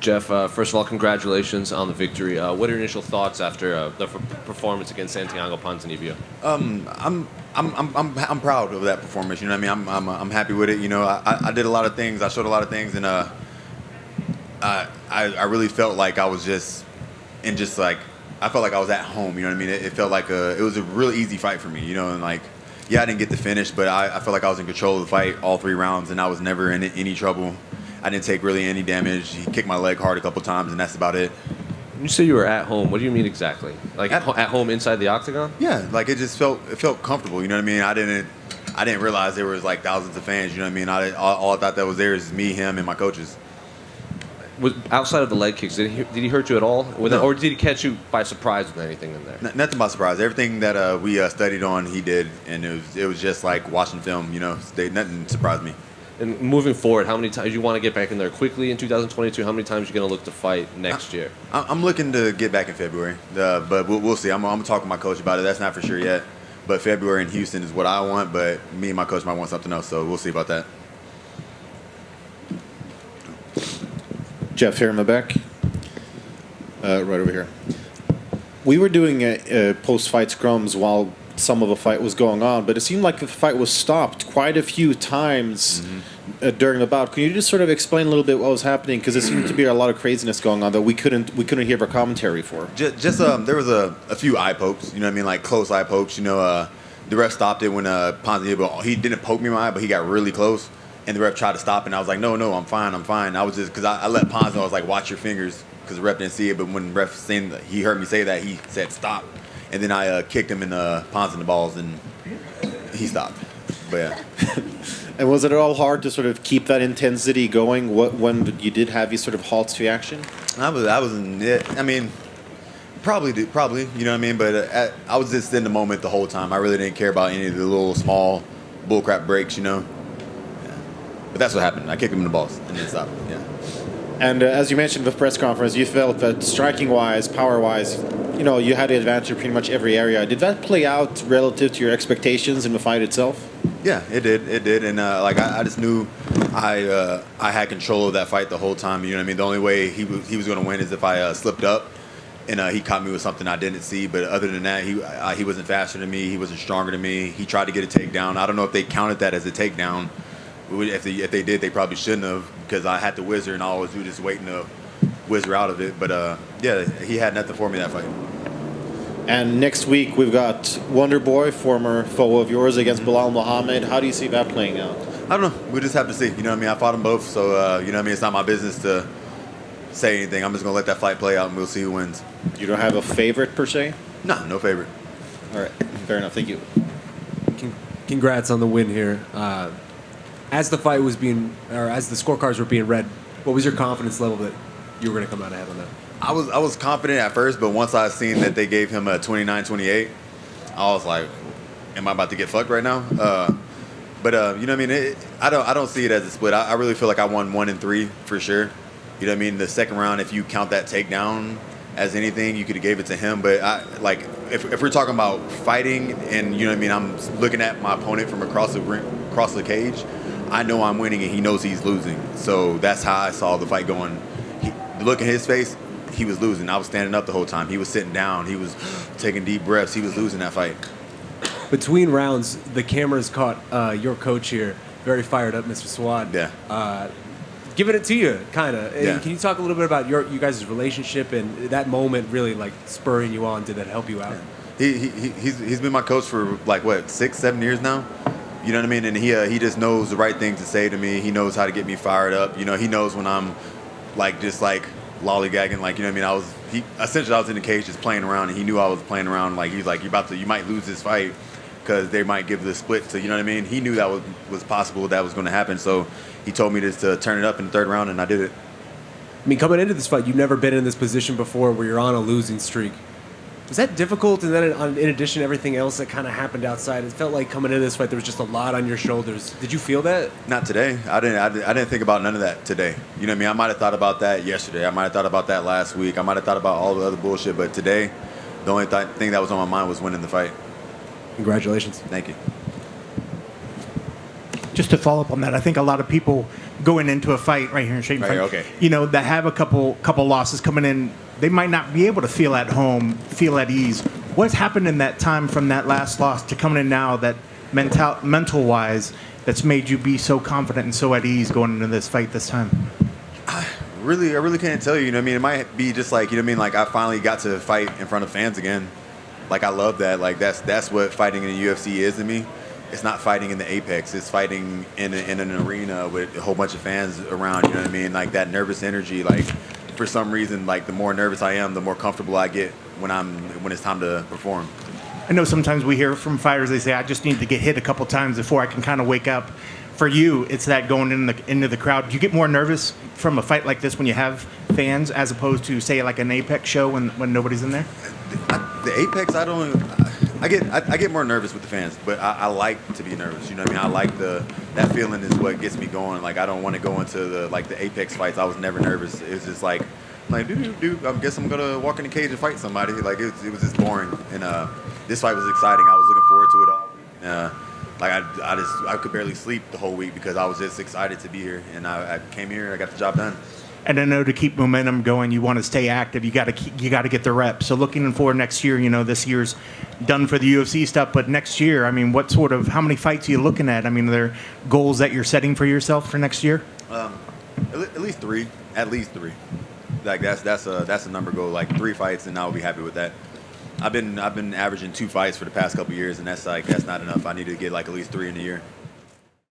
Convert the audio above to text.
Geoff, first of all, congratulations on the victory. What are your initial thoughts after the performance against Santiago Ponzinibbio? I'm proud of that performance. You know what I mean? I'm happy with it. You know, I did a lot of things. I showed a lot of things, and I really felt like I was just like I felt like I was at home. You know what I mean? It felt like it was a real easy fight for me. You know, and like yeah, I didn't get the finish, but I felt like I was in control of the fight all 3 rounds, and I was never in any trouble. I didn't take really any damage. He kicked my leg hard a couple times, and that's about it. When you say you were at home, what do you mean exactly? Like at home inside the octagon? Yeah, like it felt comfortable. You know what I mean? I didn't realize there was like thousands of fans. You know what I mean? All I thought that was there is me, him, and my coaches. Was outside of the leg kicks, did he hurt you at all? No. Or did he catch you by surprise with anything in there? Nothing by surprise. Everything that we studied on, he did, and it was just like watching film. You know, nothing surprised me. And moving forward, how many times you want to get back in there quickly in 2022? How many times are you going to look to fight next year? I'm looking to get back in February, but we'll see. I'm gonna talk to my coach about it. That's not for sure yet. But February in Houston is what I want. But me and my coach might want something else, so we'll see about that. Geoff here in the back, right over here. We were doing post-fight scrums while some of the fight was going on, but it seemed like the fight was stopped quite a few times during the bout. Can you just sort of explain a little bit what was happening? Because there seemed to be a lot of craziness going on that we couldn't hear the commentary for. Just there was a few eye pokes. You know what I mean? Like close eye pokes. You know, the ref stopped it when Ponzinibbio, he didn't poke me in my eye, but he got really close. And the ref tried to stop it, and I was like, no, I'm fine. I was just, because I let Ponz know, I was like, watch your fingers, because the ref didn't see it. But when the ref seen, he heard me say that, he said stop. And then I kicked him in the Ponz in the balls, and he stopped. But yeah. And was it at all hard to sort of keep that intensity going when you did have these sort of halts to action? I was in it. I mean, probably, you know what I mean? But I was just in the moment the whole time. I really didn't care about any of the little small bullcrap breaks, you know? But that's what happened. I kicked him in the balls and then stopped. Yeah. And as you mentioned with the press conference, you felt that striking-wise, power-wise, you know, you had the advantage in pretty much every area. Did that play out relative to your expectations in the fight itself? Yeah, it did. And like I just knew I had control of that fight the whole time. You know what I mean? The only way he was going to win is if I slipped up and he caught me with something I didn't see. But other than that, he wasn't faster than me. He wasn't stronger than me. He tried to get a takedown. I don't know if they counted that as a takedown. If they did, they probably shouldn't have, because I had to whizzer, and all I was do just waiting to whizzer out of it. But yeah, he had nothing for me that fight. And next week we've got Wonder Boy, former foe of yours, against Bilal Muhammad. How do you see that playing out? I don't know. We'll just have to see. You know what I mean? I fought them both, so you know what I mean? It's not my business to say anything. I'm just going to let that fight play out, and we'll see who wins. You don't have a favorite, per se? No favorite. All right. Fair enough. Thank you. Congrats on the win here. As the fight was being, or as the scorecards were being read, what was your confidence level that you were going to come out ahead on that? I was confident at first, but once I seen that they gave him a 29-28, I was like, am I about to get fucked right now? But you know what I mean? I don't see it as a split. I really feel like I won 1 and 3 for sure. You know what I mean? The second round, if you count that takedown as anything, you could have gave it to him. But if we're talking about fighting, and you know what I mean, I'm looking at my opponent from across the cage, I know I'm winning, and he knows he's losing. So that's how I saw the fight going. Look at his face, he was losing. I was standing up the whole time. He was sitting down. He was taking deep breaths. He was losing that fight. Between rounds, the cameras caught your coach here, very fired up, Mr. Swad. Yeah. Giving it to you, kind of. Yeah. Can you talk a little bit about you guys' relationship and that moment really like spurring you on? Did that help you out? Yeah. He's been my coach for like what, 6-7 years now. You know what I mean? And he just knows the right things to say to me. He knows how to get me fired up. You know, he knows when I'm just lollygagging. Like, you know what I mean? Essentially I was in the cage just playing around, and he knew I was playing around. Like, he's like, you might lose this fight because they might give the split. So, you know what I mean? He knew that was possible, that was going to happen. So he told me to turn it up in the third round, and I did it. I mean, coming into this fight, you've never been in this position before where you're on a losing streak. Was that difficult? And then in addition to everything else that kind of happened outside, it felt like coming into this fight there was just a lot on your shoulders. Did you feel that? Not today. I didn't think about none of that today. You know what I mean? I might have thought about that yesterday. I might have thought about that last week. I might have thought about all the other bullshit. But today, the only thing that was on my mind was winning the fight. Congratulations. Thank you. just to follow up on that, I think a lot of people going into a fight right here in Shane, Right, okay. that have a couple losses coming in, they might not be able to feel at home, feel at ease. What's happened in that time from that last loss to coming in now that mental wise that's made you be so confident and so at ease going into this fight this time? I really can't tell you. You know what I mean? It might be just like, you know what I mean? Like I finally got to fight in front of fans again. Like I love that. Like that's what fighting in the UFC is to me. It's not fighting in the apex. It's fighting in an arena with a whole bunch of fans around. You know what I mean? Like that nervous energy. Like for some reason, like the more nervous I am, the more comfortable I get when it's time to perform. I know sometimes we hear from fighters, they say, I just need to get hit a couple times before I can kind of wake up. For you, it's that going into the crowd. Do you get more nervous from a fight like this when you have fans as opposed to, say, like an Apex show when nobody's in there? The Apex, I get more nervous with the fans, but I like to be nervous. You know what I mean? I like that feeling is what gets me going. Like I don't want to go into the Apex fights. I was never nervous. It was just like I guess I'm gonna walk in the cage and fight somebody. Like it was just boring. And this fight was exciting. I was looking forward to it all. I could barely sleep the whole week because I was just excited to be here. And I came here. I got the job done. And I know to keep momentum going, you want to stay active. You got to get the reps. So looking forward next year, this year's done for the UFC stuff. But next year, I mean, how many fights are you looking at? I mean, are there goals that you're setting for yourself for next year? At least three. At least three. Like that's a number goal. Like 3 fights, and I'll be happy with that. I've been averaging 2 fights for the past couple of years, and that's not enough. I need to get like at least 3 in a year.